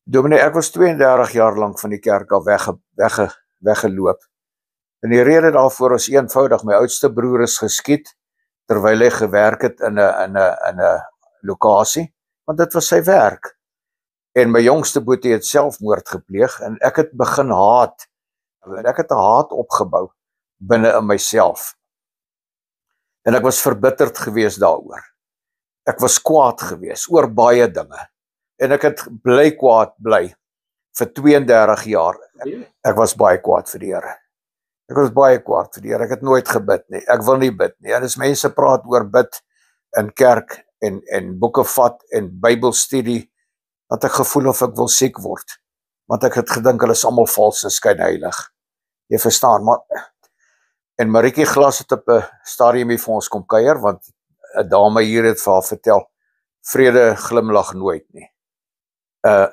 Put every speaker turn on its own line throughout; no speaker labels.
Dominee, ek was 32 jaar lank van die kerk al weggeloop. En die rede daarvoor is eenvoudig, my oudste broer is geskiet terwyl hy gewerk het in 'n lokasie, want dit was sy werk. En my jongste boetie het selfmoord gepleeg en ek het begin haat. En ek het 'n haat opgebou binne in myself. En ek was verbitterd geweest daaroor. Ek was kwaad geweest oor baie dinge. En ek het bly kwaad bly vir 32 jaar. Ek was baie kwaad vir die Here. Ek was baie kwaad vir die Here. Ek het nooit gebid nie. Ek wil nie bid nie. En as mense praat oor bid in kerk en boeke vat en Bybelstudie, dat ek gevoel of ek wil siek word. Want ek het gedink hulle is almal vals en skynheilig. Jy verstaan, maar en Marietjie Glas het op 'n stadium hier vir ons kom kuier, want 'n dame hier het vir haar vertel, vrede glimlag nooit nie.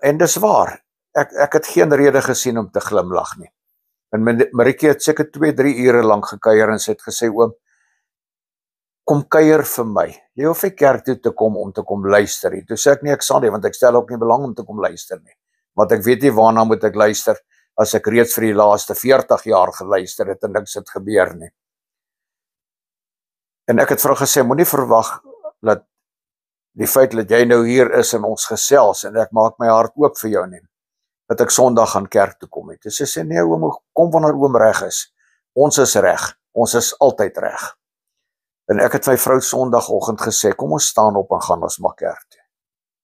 En dis waar, ek het geen rede gesien om te glimlag nie. En Marietjie het seker 2-3 ure lank gekuier en sy het gesê, oom, kom kuier vir my. Jy hoef nie kerk toe te kom om te kom luister nie. Toe sê ek nie, ek sal nie, want ek stel ook nie belang om te kom luister nie. Want ek weet nie waarna moet ek luister, as ek reeds vir die laaste 40 jaar geluister het en niks het gebeur nie. En ek het vir haar gesê, moenie verwag dat die feit dat jy nou hier is en ons gesels en ek maak my hart oop vir jou nie, dat ek Sondag gaan kerk toe kom het. Dus sy sê, nee oom, kom wanneer oom reg is. Ons is reg, ons is altyd reg. En ek het my vrou Sondagoggend gesê, kom ons staan op en gaan ons maar kerk toe.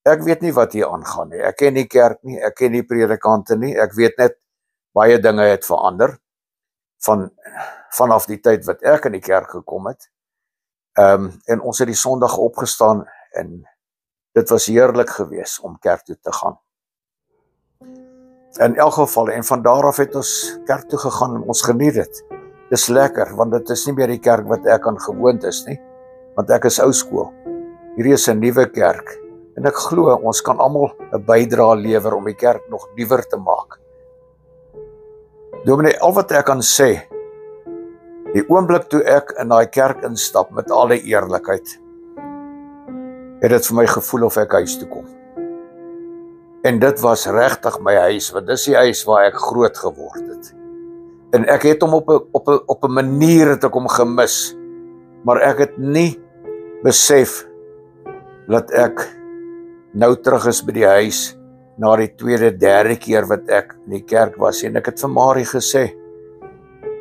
Ek weet nie wat hier aangaan nie, ek ken nie kerk nie, ek ken nie predikante nie, ek weet net, baie dinge het verander, vanaf die tyd wat ek in die kerk gekom het, en ons het die Sondag opgestaan, en dit was heerlik geweest om kerk toe te gaan. In elk geval, en van daar af het ons kerk toe gegaan en ons geniet dit. Dis lekker, want dit is nie meer die kerk wat ek aan gewoond is nie, want ek is ou skool. Hierdie is 'n nuwe kerk, en ek glo, ons kan almal 'n bydrae lewer om die kerk nog nuwer te maak. Dominee, al wat ek kan sê, die oomblik toe ek in daai kerk instap met alle eerlikheid, het dit vir my gevoel of ek huis toe kom. En dit was regtig my huis, want dis die huis waar ek groot geword het. En ek het hom op 'n manier het ek hom gemis, maar ek het nie besef dat ek nou terug is by die huis na die 2de, 3de keer wat ek in die kerk was. En ek het vir Marie gesê,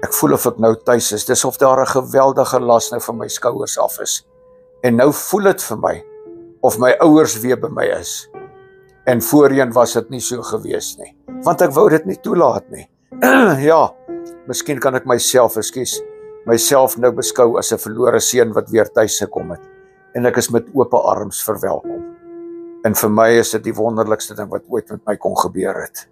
ek voel of ek nou tuis is, dis of daar 'n geweldige las nou van my skouers af is. En nou voel dit vir my of my ouers weer by my is. En voorheen was dit nie so gewees nie, want ek wou dit nie toelaat nie. Ja, miskien kan ek myself nou beskou as 'n verlore seun wat weer tuis gekom het. En ek is met oop arms verwelkom. En vir my is dit die wonderlikste ding wat ooit met my kon gebeur het.